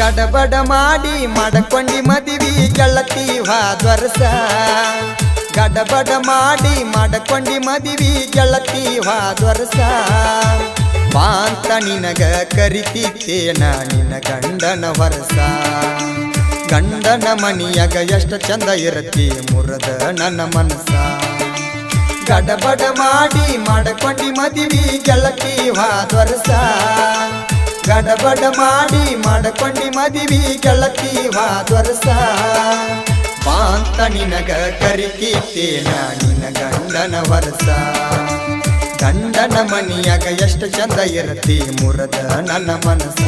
ಗಡಬಡ ಮಾಡಿ ಮಾಡಕೊಂಡಿ ಮದಿವಿ ಗೆಳತಿ ಹೋದ್ವರ್ಷ ಗಡಬಡ ಮಾಡಿ ಮಾಡಕೊಂಡಿ ಮದಿವಿ ಗೆಳತಿ ಹೋದ್ವರ್ಷ ಮಾಂತ ನಿನಗ ಕರಿತಿತ್ತೇನ ನಿನ್ನ ಗಂಡನ ವರ್ಷ ಗಂಡನ ಮನಿಯಾಗ ಎಷ್ಟು ಚಂದ ಇರತಿ ಮುರದ ನನ್ನ ಮನಸ ಗಡಬಡ ಮಾಡಿ ಮಾಡಕೊಂಡಿ ಮದಿವಿ ಗೆಳತಿ ಹೋದ್ವರ್ಷ ಗಡಬಡ ಮಾಡಿ ಮಾಡಕೊಂಡಿ ಮದಿವಿ ಗೆಳತಿ ಹೋದ್ವರ್ಷ ಮಾಂತ ನಿನಗ ಕರಿತಿತ್ತೇನ ನಿನ್ನ ಗಂಡನ ವರ್ಷ ಗಂಡನ ಮನಿಯಾಗ ಎಷ್ಟು ಚಂದ ಇರತಿ ಮುರದ ನನ್ನ ಮನಸ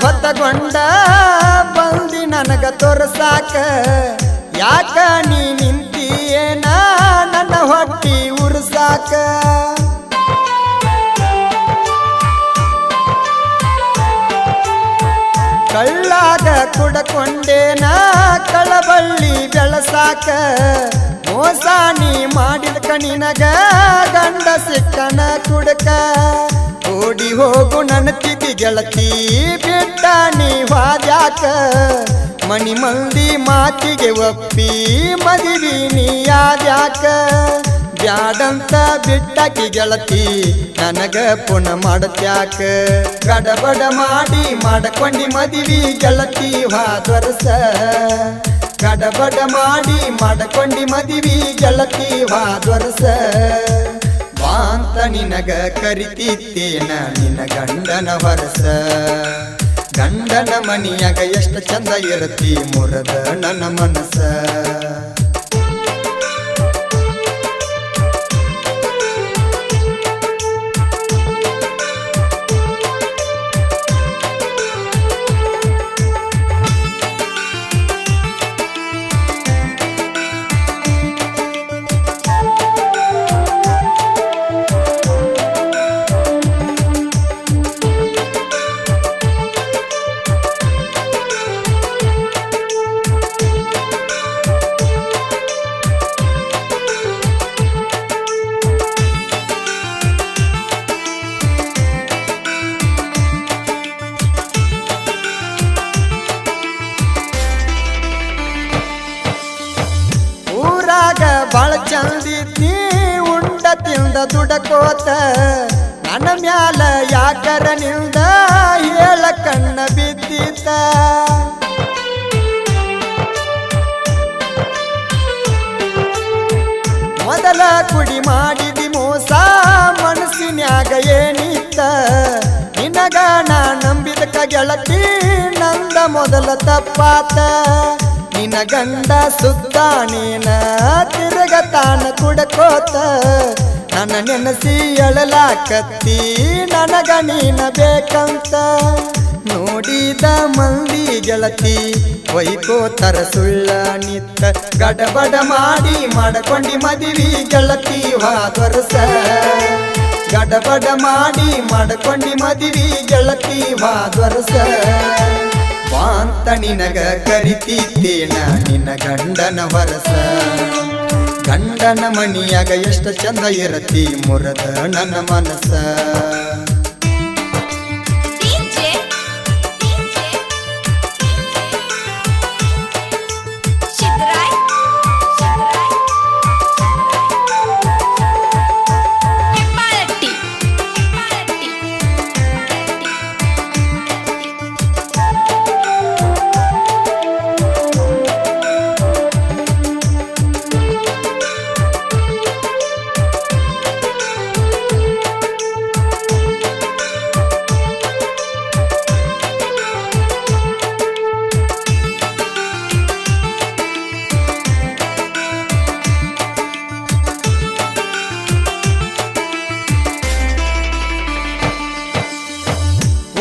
ಹೊತ್ತಗೊಂಡ ಬಂದಿ ನನಗ ತೋರ್ಸಾಕ ಯಾಕ ನೀ ನಿಂತಿಯೇನ ನನ್ನ ಹೊಟ್ಟಿ ಉರ್ಸಾಕ ಕಳ್ಳಾಗ ಕುಡಕೊಂಡೇನ ಕಳಬಳ್ಳಿ ಬೆಳಸಾಕ ಮೋಸ ನೀ ಮಾಡಿದ ಕಣಿನಗ ಗಂಡ ಸಿಕ್ಕನ ಕುಡಕ ಓಡಿ ಹೋಗು ನನ್ನ ತಿದ್ದಿ ಗೆಳತಿ ಬಿಟ್ಟ ನೀ ವಾದ್ಯಾಕ ಮನಿ ಮಂದಿ ಮಾತಿಗೆ ಒಪ್ಪಿ ಮದಿವಿ ನೀ ಯಾದ್ಯಾಕ ಬ್ಯಾಡಂತ ಬಿಟ್ಟಾಕಿ ಗೆಳತಿ ನನಗ ಪುನ ಮಾಡತ್ಯಾಕ ಗಡಬಡ ಮಾಡಿ ಮಾಡಕೊಂಡಿ ಮದಿವಿ ಗೆಳತಿ ಹೋದ್ವರ್ಷ ಗಡಬಡ ಮಾಡಿ ಮಾಡಕೊಂಡಿ ಮದಿವಿ ಗೆಳತಿ ಹೋದ್ವರ್ಷ ಮಾಂತ ನಿನಗ ಕರಿತಿತ್ತೇನ ನಿನ್ನ ಗಂಡನ ವರ್ಷ ಗಂಡನ ಮನಿಯಾಗ ಎಷ್ಟು ಚಂದ ಇರತಿ ಮುರದ ನನ್ನ ಮನಸ ಬಾಳ ಚಂದಿತ್ತಿ ಉಂಡ ತಿಂದ ದುಡಕೋತ ನನ್ನ ಮ್ಯಾಲ ಯಾಕರ ನಿಲ್ದ ಹೇಳ ಕಣ್ಣ ಬಿದ್ದಿತ್ತ ಮೊದಲ ಕುಡಿ ಮಾಡಿದಿ ಮೋಸ ಮನಸ್ಸಿನ್ಯಾಗ ಏನಿತ್ತ ನಿನಗ ನಾ ನಂಬಿದಕ ಗೆಳತಿ ನಂದ ಮೊದಲ ತಪ್ಪಾತ ನಿನ್ನ ಗಂಡ ಸುತ್ತ ನೀನ ತಿರುಗತಾನ ಕುಡಕೋತ ನನ್ನ ನೆನಸಿ ಅಳಲಾಕತ್ತಿ ನನಗ ನೀನ ಬೇಕಂತ ನೋಡಿದ ಮಂದಿ ಗೆಳತಿ ಒಯ್ಕೋತರ ಸುಳ್ಳ ನಿತ್ತ ಗಡಬಡ ಮಾಡಿ ಮಾಡಕೊಂಡಿ ಮದಿವಿ ಗೆಳತಿ ಹೋದ್ವರ್ಷ ಗಡಬಡ ಮಾಡಿ ಮಾಡಕೊಂಡಿ ಮದಿವಿ ಗೆಳತಿ ಹೋದ್ವರ್ಷ ಮಾಂತ ನಿನಗ ಕರಿತಿತ್ತೇನ ನಿನ್ನ ಗಂಡನ ವರ್ಷ ಗಂಡನ ಮನಿಯಾಗ ಎಷ್ಟು ಚಂದ ಇರತಿ ಮುರದ ನನ್ನ ಮನಸ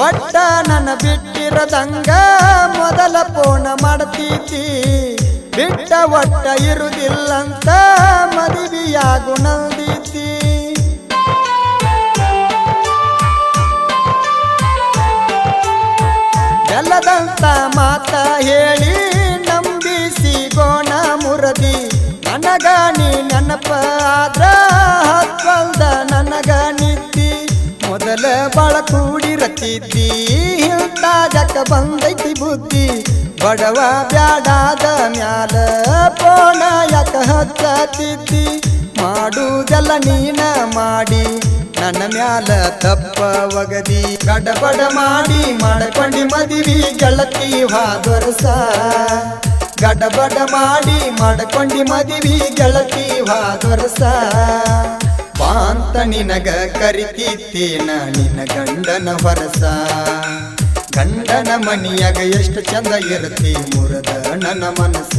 ಒಟ್ಟ ನನ್ನ ಬಿಟ್ಟಿರದಂಗ ಮೊದಲ ಫೋನ ಮಾಡ್ತೀತಿ ಬಿಟ್ಟ ಒಟ್ಟ ಇರುವುದಿಲ್ಲಂತ ಮದುವೆಯಾಗು ನಂದೀತಿ ಬೆಲ್ಲದಂತ ಮಾತ ಹೇಳಿ ನಂಬಿಸಿ ಗೋಣ ಮುರದಿ ನನಗ ನೀ ನೆನಪ ಆದ್ರ ಹತ್ವಲ್ದ ನನಗ ನಿದ್ದಿ ಮೊದಲ ಬಾಳ ಕೂಡಿರತಿದ್ದಿ ಇಂತಾಜಕ ಬಂದೈತಿ ಬುದ್ಧಿ ಬಡವ ಬ್ಯಾಡಾದ ಮ್ಯಾಲ ಪೋಣ ಯಾಕ ಹಚ್ಚತಿದ್ದಿ ಮಾಡುವುದೆಲ್ಲ ನೀನ ಮಾಡಿ ನನ್ನ ಮ್ಯಾಲ ತಪ್ಪ ಒಗದಿ ಗಡಬಡ ಮಾಡಿ ಮಾಡ್ಕೊಂಡಿ ಮದಿವಿ ಗೆಳತಿ ಹಾದೊರಸ ಗಡಬಡ ಮಾಡಿ ಮಾಡ್ಕೊಂಡಿ ಮದಿವಿ ಗೆಳತಿ ಹಾದೊರಸ ಬಾಂತ ನಿನಗ ಕರಿತಿತ್ತೇನ ನಿನ್ನ ಗಂಡನ ಹೊರಸ ಗಂಡನ ಮನಿಯಾಗ ಎಷ್ಟು ಚಂದ ಇರತಿ ಮುರದ ನನ್ನ ಮನಸ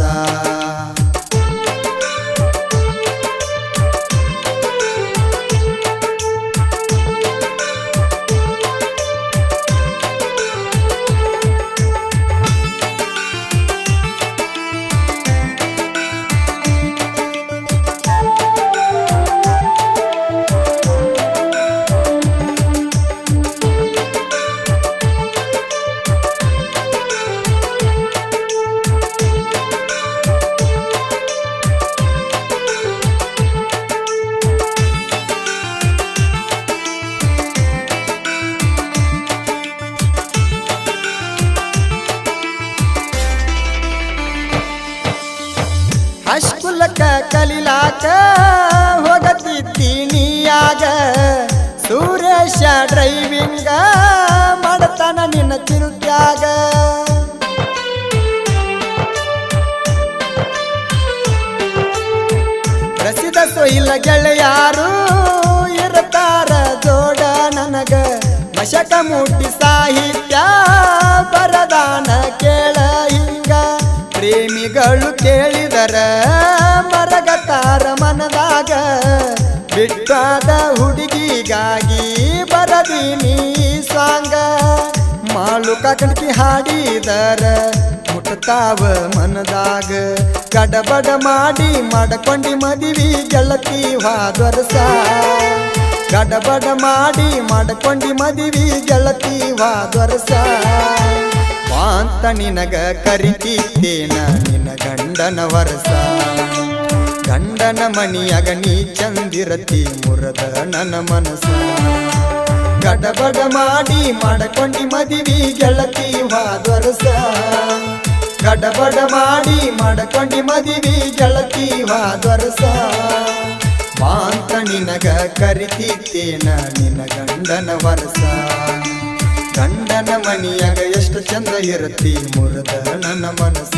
ಹೈಸ್ಕೂಲಕ್ಕ ಕಲಿಲಾಕ ಹೋಗತಿದ್ದೀನಿಯಾಗ ಸುರೇಶ ಡ್ರೈವಿಂಗ ಮಾಡತಾನ ನಿನ್ನ ಚಿರುತ್ಯಾಗ ಪ್ರಸಿದ್ಧ ಸೊಯಿಲ ಗೆಳೆಯಾರು ಇರತಾರ ಜೋಡ ನನಗ ಮಶಕ ಮುಟ್ಟಿ ಸಾಹಿತ್ಯ ಬರದಾನ ಕೇಳ ಹಿಂಗ ಪ್ರೇಮಿಗಳು ಕೇಳಿದರ ಮರಗತಾರ ಮನದಾಗ ಬಿಟ್ಟಾದ ಹುಡುಗಿಗಾಗಿ ಬರದೀನಿ ಸಾಂಗ ಮಾಳುಕ ಕಣಕಿ ಹಾಡಿದರ ಮುಟ್ತಾವ ಮನದಾಗ ಗಡಬಡ ಮಾಡಿ ಮಾಡ್ಕೊಂಡಿ ಮದಿವಿ ಗೆಳತಿ ಹಾದೊರಸ ಗಡಬಡ ಮಾಡಿ ಮಾಡ್ಕೊಂಡಿ ಮದಿವಿ ಗೆಳತಿ ಹಾದೊರಸ ವಾಂತ ನಿನಗ ಕರಿತಿತ್ತೇನ ನಿನ್ನ ಗಂಡನ ವರಸ ಗಂಡನ ಮನಿಯಾಗ ನೀ ಚಂದಿರತಿ ಮುರದ ನನ್ನ ಮನಸ ಗಡಬಡ ಮಾಡಿ ಮಾಡ್ಕೊಂಡಿ ಮದಿವಿ ಗೆಳತಿ ಹಾದೊರಸ ಗಡಬಡ ಮಾಡಿ ಮಾಡ್ಕೊಂಡಿ ಮದಿವಿ ಗೆಳತಿ ಹಾದೊರಸ ವಾಂತ ನಿನಗ ಕರಿತಿತ್ತೇನ ನಿನ್ನ ಗಂಡನ ವರಸ ಗಂಡನ ಮನಿಯಾಗ ಎಷ್ಟು ಚಂದ ಇರತಿ ಮುರದ ನನ್ನ ಮನಸ